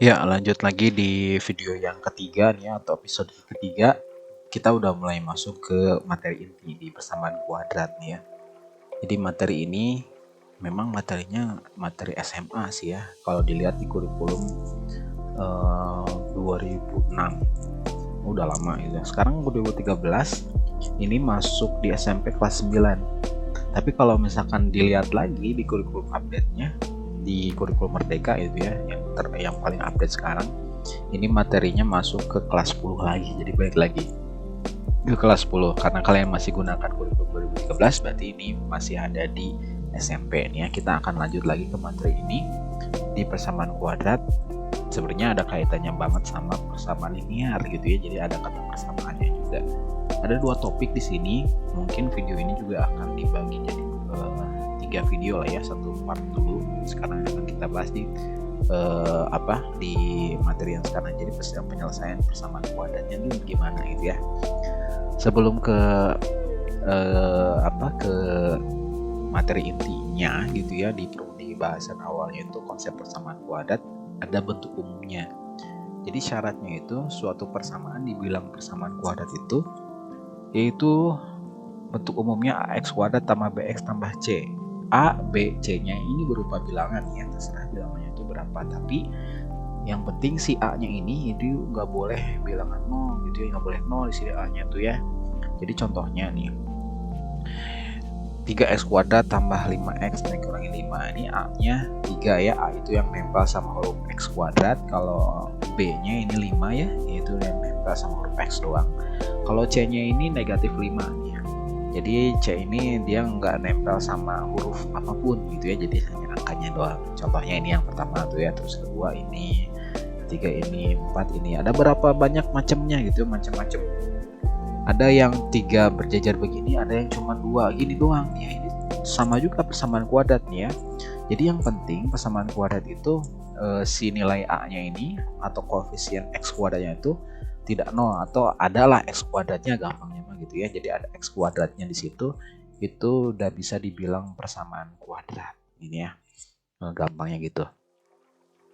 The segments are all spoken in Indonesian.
Ya, lanjut lagi di video yang ketiga nih ya, atau episode ketiga. Kita udah mulai masuk ke materi inti di persamaan kuadrat nih ya. Jadi materi ini memang materinya materi SMA sih ya. Kalau dilihat di kurikulum 2006, udah lama gitu. Sekarang 2013 ini masuk di SMP kelas 9. Tapi kalau misalkan dilihat lagi di kurikulum update-nya, di kurikulum Merdeka itu ya, yang paling update sekarang, ini materinya masuk ke kelas 10 lagi. Jadi balik lagi ke kelas 10 karena kalian masih gunakan kurikulum 2013, berarti ini masih ada di SMP nih ya. Kita akan lanjut lagi ke materi ini di persamaan kuadrat. Sebenarnya ada kaitannya banget sama persamaan linear gitu ya. Jadi ada kata persamaannya juga. Ada 2 topik di sini. Mungkin video ini juga akan dibagi jadi 3 video lah ya, 1 part dulu. Sekarang akan kita bahas di di materi yang sekarang, jadi penyelesaian persamaan kuadratnya itu gimana gitu ya. Sebelum ke ke materi intinya gitu ya, di bahasan awalnya itu konsep persamaan kuadrat ada bentuk umumnya. Jadi syaratnya itu suatu persamaan dibilang persamaan kuadrat itu yaitu bentuk umumnya ax kuadrat tambah bx tambah c. A, B, C-nya ini berupa bilangan ya, terserah bilangannya itu berapa, tapi yang penting si A-nya ini itu nggak boleh bilangan 0 gitu ya, nggak boleh 0 di sini A-nya tuh ya. Jadi contohnya nih 3x kuadrat tambah 5x dikurangi 5, ini A-nya 3 ya, A itu yang nempel sama huruf x kuadrat. Kalau B-nya ini 5 ya, yaitu yang nempel sama huruf x doang. Kalau C-nya ini negatif 5 nih. Jadi C ini dia nggak nempel sama huruf apapun gitu ya, jadi hanya angkanya doang. Contohnya ini yang pertama tuh ya, terus kedua ini, ketiga ini, 4 ini. Ada berapa banyak macamnya gitu, macam-macam. Ada yang 3 berjajar begini, ada yang cuma 2 gini doang ya. Ini sama juga persamaan kuadrat nih ya. Jadi yang penting persamaan kuadrat itu si nilai A-nya ini atau koefisien x kuadratnya itu tidak 0 atau adalah x kuadratnya, gampangnya mah gitu ya. Jadi ada x kuadratnya di situ, itu udah bisa dibilang persamaan kuadrat ini ya, gampangnya gitu.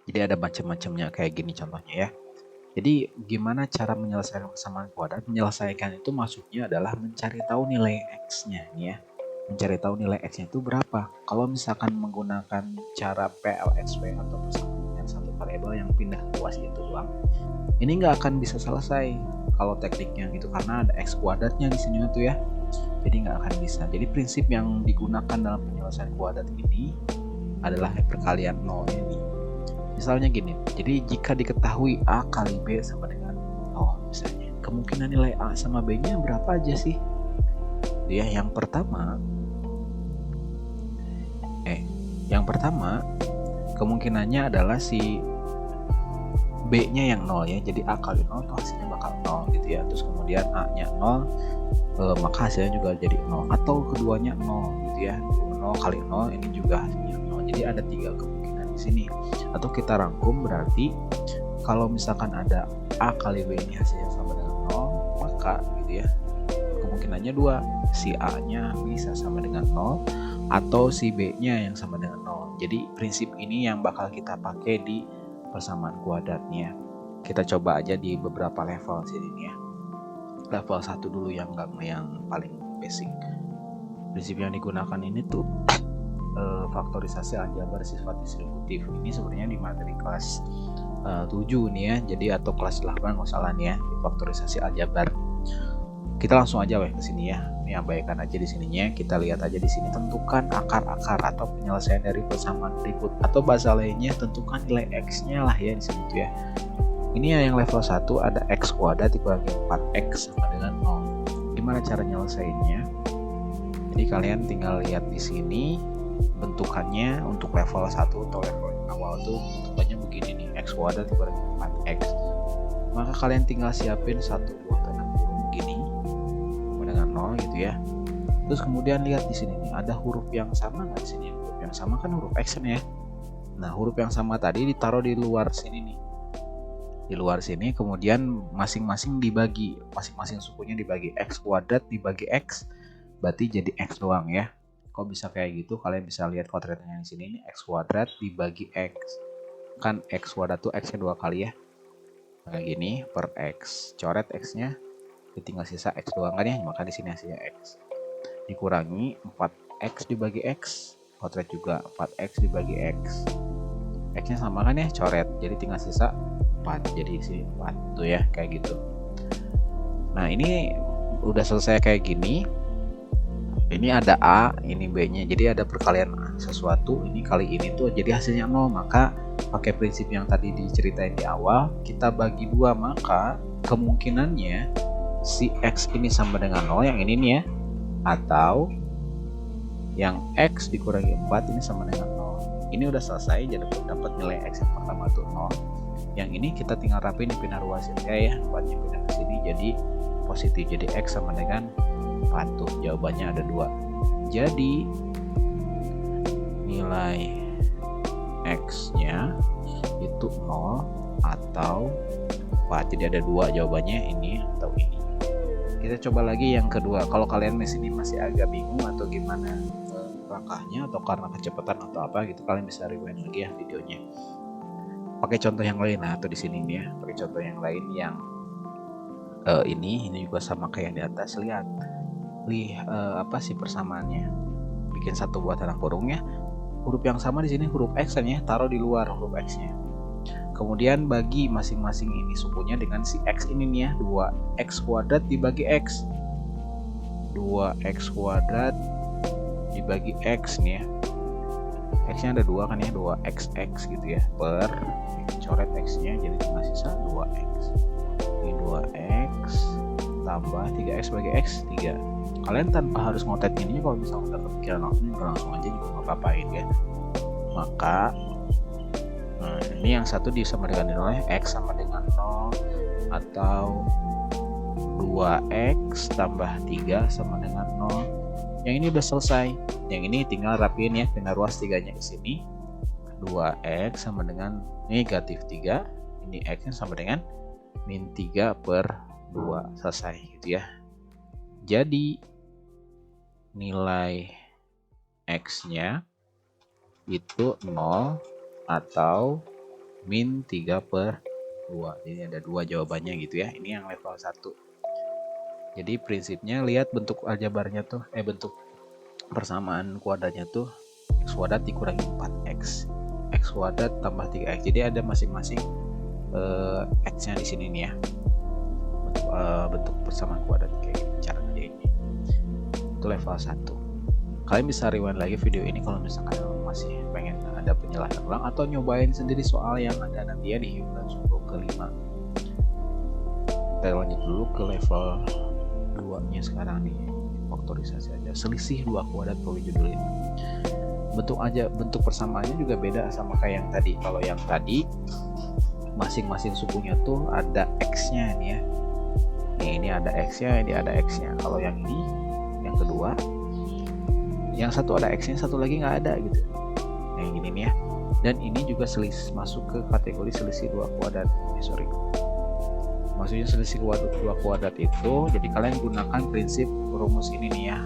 Jadi ada macam-macamnya kayak gini contohnya ya. Jadi gimana cara menyelesaikan persamaan kuadrat? Menyelesaikan itu maksudnya adalah mencari tahu nilai x-nya nih ya. Mencari tahu nilai x-nya itu berapa. Kalau misalkan menggunakan cara PLSP atau persamaan dengan satu variabel yang pindah luas itu doang, ini nggak akan bisa selesai kalau tekniknya gitu, karena ada x kuadratnya di sini tuh ya. Jadi nggak akan bisa. Jadi prinsip yang digunakan dalam penyelesaian kuadrat ini adalah perkalian 0 ini. Misalnya gini, jadi jika diketahui A kali B sama dengan 0 misalnya, kemungkinan nilai A sama B nya berapa aja sih? Ya, yang pertama kemungkinannya adalah si B nya yang 0 ya, jadi A kali 0 itu hasilnya bakal 0 gitu ya. Terus kemudian A nya 0, maka hasilnya juga jadi 0, atau keduanya 0 gitu ya, 0 kali 0 ini juga hasilnya 0. Jadi ada 3 kemungkinan di sini. Atau kita rangkum, berarti kalau misalkan ada A kali B ini hasilnya sama dengan 0, maka gitu ya, kemungkinannya 2, si A nya bisa sama dengan 0 atau si B nya yang sama dengan 0. Jadi prinsip ini yang bakal kita pakai di persamaan kuadratnya. Kita coba aja di beberapa level sini nih ya. Level 1 dulu yang paling basic. Prinsip yang digunakan ini tuh faktorisasi aljabar sifat distributif. Ini sebenarnya di materi kelas 7 nih ya. Jadi atau kelas 8 nggak salah nih ya, faktorisasi aljabar. Kita langsung aja ke sini ya. Ini abaikan aja di sininya. Kita lihat aja di sini, tentukan akar-akar atau penyelesaian dari persamaan berikut, atau bahasa lainnya tentukan nilai x-nya lah ya di sini tuh ya. Ini yang level 1 ada x kuadrat dikurangi 4x sama dengan 0. Gimana cara nyelesainnya? Jadi kalian tinggal lihat di sini bentukannya untuk level 1 atau level awal tuh bentukannya begini nih, x kuadrat dikurangi 4x. Maka kalian tinggal siapin 1 buah tanda kurung gini dengan 0 gitu ya. Terus kemudian lihat di sini nih, ada huruf yang sama nggak di sini? Huruf yang sama kan huruf x ya. Nah, huruf yang sama tadi ditaruh di luar sini nih. Di luar sini, kemudian masing-masing sukunya dibagi, x kuadrat dibagi x, berarti jadi x doang ya. Kok bisa kayak gitu? Kalian bisa lihat kodratnya di sini, ini x kuadrat dibagi x. kan X kuadrat tuh X nya 2 kali ya. Nah gini, per X, coret X nya, tinggal sisa X doang kan ya, maka di sini hasilnya X. Dikurangi 4X dibagi X, potret juga 4X dibagi X. X nya sama kan ya, coret, jadi tinggal sisa 4, jadi isi 4 tuh ya, kayak gitu. Nah ini udah selesai kayak gini. Ini ada A, ini B nya, jadi ada perkalian sesuatu, ini kali ini tuh jadi hasilnya 0, maka pakai prinsip yang tadi diceritain di awal, kita bagi 2, maka kemungkinannya si X ini sama dengan 0 yang ini nih ya, atau yang X dikurangi 4 ini sama dengan 0. Ini udah selesai, jadi dapat nilai X yang pertama tuh 0. Yang ini kita tinggal rapiin pindah ruasinnya ya, 4 nya pindah ke sini jadi positif, jadi X sama dengan 4 tuh, jawabannya ada 2. Jadi nilai X nya itu 0 atau 4, jadi ada 2 jawabannya, ini atau ini. Kita coba lagi yang kedua. Kalau kalian di masih agak bingung atau gimana langkahnya, atau karena kecepatan atau apa gitu, kalian bisa rewind lagi ya videonya. Pakai contoh yang lain, atau di sini nih ya, pakai contoh yang lain yang ini juga sama kayak yang di atas. Lihat apa sih persamaannya? Bikin satu buah tanda kurungnya. Huruf yang sama di sini huruf X kan ya, taruh di luar huruf X-nya. Kemudian bagi masing-masing ini sukunya dengan si X ini nih ya, 2X kuadrat dibagi X. 2X kuadrat dibagi X nih ya. X-nya ada 2 kan ya, 2XX gitu ya, per coret X-nya jadi tinggal sisa 2X. Ini 2X tambah 3X bagi X, 3. Kalian tanpa harus ngotet ini, kalau misalnya udah kepikiran langsung aja juga nggak apa-apain ya. Maka ini yang satu disama dengan nilai X sama dengan 0, atau 2X tambah 3 sama dengan 0. Yang ini udah selesai. Yang ini tinggal rapiin ya, pindah ruas 3-nya ke sini. 2X sama dengan negatif 3. Ini X nya sama dengan min 3 per 2. Selesai gitu ya. Jadi nilai X nya itu 0 atau min 3 per 2. Jadi ada 2 jawabannya gitu ya. Ini yang level 1. Jadi prinsipnya lihat bentuk aljabarnya tuh, bentuk persamaan kuadratnya tuh, X kuadrat dikurangi 4X. X kuadrat tambah 3X. Jadi ada masing-masing X-nya di sini nih ya. Bentuk persamaan kuadrat kayak gini cara ini. Itu level 1. Kalian bisa rewind lagi video ini kalau misalkan masih pengen ada penjelasan ulang atau nyobain sendiri soal yang ada nanti ya di bulan 10 ke 5. Kita lanjut dulu ke level 2 nya sekarang nih, faktorisasi aja. Selisih 2 kuadrat perlu judulin. Bentuk persamaannya juga beda sama kayak yang tadi. Kalau yang tadi masing-masing sukunya tuh ada X-nya nih ya. Ini ada X-nya, ini ada X-nya. Kalau yang ini, yang kedua, yang satu ada X-nya, satu lagi nggak ada gitu. Yang gini nih ya. Dan ini juga masuk ke kategori selisih 2 kuadrat. Maksudnya selisih 2 kuadrat itu, jadi kalian gunakan prinsip rumus ini nih ya.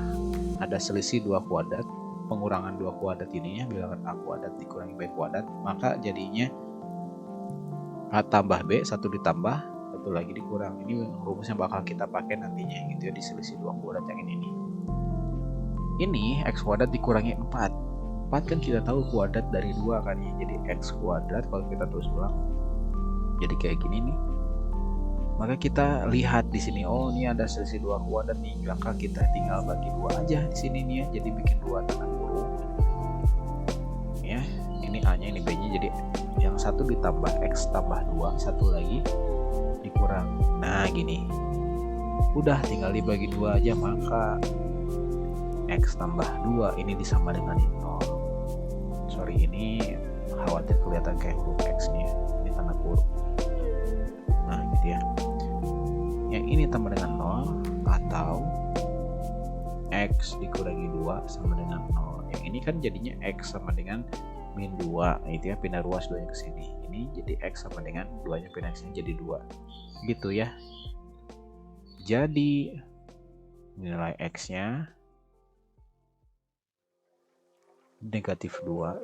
Ada selisih 2 kuadrat, pengurangan 2 kuadrat ininya, bilangan A kuadrat dikurangi B kuadrat, maka jadinya A tambah B, 1 ditambah, 1 lagi dikurang. Ini rumusnya bakal kita pakai nantinya gitu ya, di selisih 2 kuadrat yang ini nih. Ini X kuadrat dikurangi 4. 4 kan kita tahu kuadrat dari 2 kan ya, jadi X kuadrat kalau kita terus ulang jadi kayak gini nih. Maka kita lihat di sini, oh ini ada selisih 2 kuadrat nih, maka kita tinggal bagi 2 aja di sini nih ya. Jadi bikin 2 tanda kurung. Ya, ini A-nya, ini B-nya, jadi yang satu ditambah X tambah 2, satu lagi dikurang. Nah, gini. Udah tinggal dibagi 2 aja, maka X tambah 2 ini disama dengan 0. Sorry, ini khawatir kelihatan kayak huruf X nih ya. Ini tanda kurung. Nah, gitu ya. Yang ini tambah dengan 0 atau X dikurangi 2 sama dengan 0. Yang ini kan jadinya X sama dengan min 2. Nah, itu ya, pindah ruas 2 nya ke sini. Ini jadi X sama dengan 2 nya pindah ke sini jadi 2. Gitu ya. Jadi nilai X nya negatif 2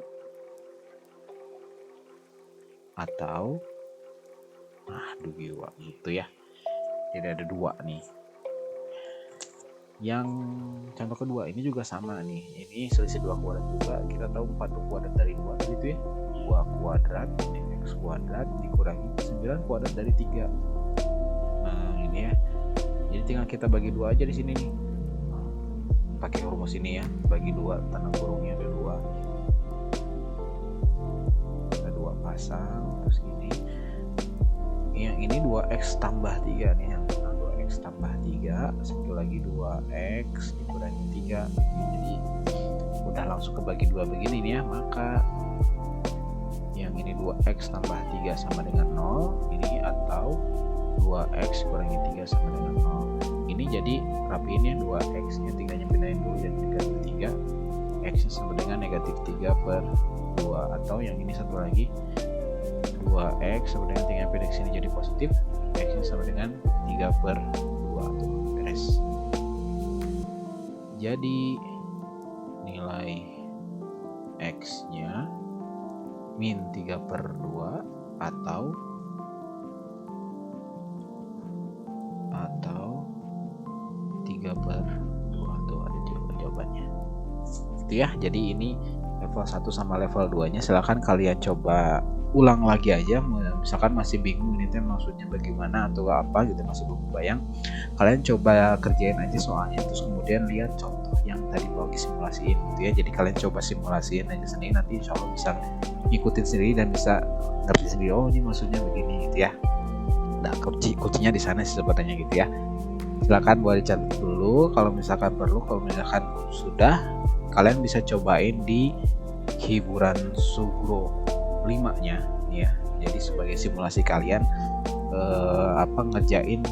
atau dua gitu ya. Jadi ada dua nih. Yang contoh kedua ini juga sama nih, ini selisih 2 kuadrat juga. Kita tahu 4 kuadrat dari 2 gitu ya, 2 kuadrat ini x kuadrat dikurangi 9 kuadrat dari 3. Nah ini ya, jadi tinggal kita bagi 2 aja di sini nih, pakai rumus ini ya, bagi 2, tanda kurungnya ada 2 pasang. Terus ini yang ini 2x tambah 3 nih, yang 2x tambah 3, satu lagi 2x dikurangi 3. Jadi udah langsung kebagi 2 begini nih ya. Maka yang ini 2x tambah 3 sama dengan 0 ini, atau 2x kurangi 3 sama dengan 0 ini. Jadi rapiin ya, 2x nya 3 nya pindahin dulu jadi negatif 3, x nya sama dengan negatif 3/2. Atau yang ini satu lagi, 2x sama dengan 3 pindah ke sini jadi positif, x nya sama dengan 3/2. Tuh beres. Jadi nilai x nya min 3/2 atau 3/2. Tuh ada jawabannya itu ya. Jadi ini level 1 sama level 2 nya silahkan kalian coba ulang lagi aja. Misalkan masih bingung ini teh maksudnya bagaimana atau apa gitu, masih belum bayang, kalian coba kerjain aja soalnya, terus kemudian lihat contoh yang tadi lagi simulasiin gitu ya. Jadi kalian coba simulasiin aja sendiri, nanti insya Allah bisa ngikutin sendiri dan bisa ngerti sendiri, oh ini maksudnya begini gitu ya. Nah kuncinya di sana sih sebenarnya gitu ya. Silakan boleh dicatat dulu kalau misalkan perlu. Kalau misalkan sudah, kalian bisa cobain di hiburan Sugro 5 nya ya. Jadi sebagai simulasi kalian ngerjain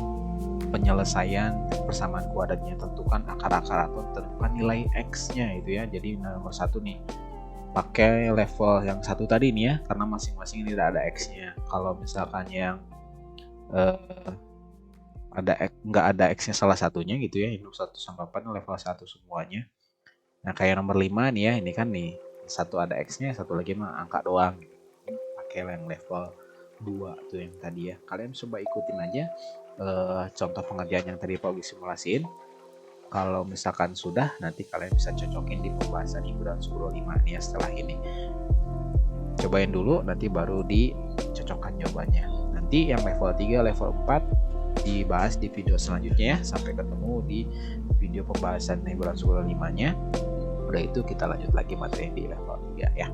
penyelesaian persamaan kuadratnya, tentukan akar-akar atau tentukan nilai x nya itu ya. Jadi nomor 1 nih pakai level yang satu tadi nih ya, karena masing-masing tidak ada x nya. Kalau misalkan yang nggak ada x nya salah satunya gitu ya, induk 1 sampai 8 level 1 semuanya. Nah kayak nomor 5 nih ya, ini kan nih satu ada x nya, satu lagi mah angka doang gitu. Pakai yang level 2 tuh yang tadi ya. Kalian coba ikutin aja contoh pengerjaan yang tadi Pak Ogi simulasiin. Kalau misalkan sudah, nanti kalian bisa cocokin di pembahasan hiburan Sugro 5 nih ya. Setelah ini cobain dulu, nanti baru dicocokkan jawabannya. Nanti yang level 3, level 4 dibahas di video selanjutnya ya. Sampai ketemu di video pembahasan hiburan Sugro 5 nya. Udah itu kita lanjut lagi materi di level 3 ya.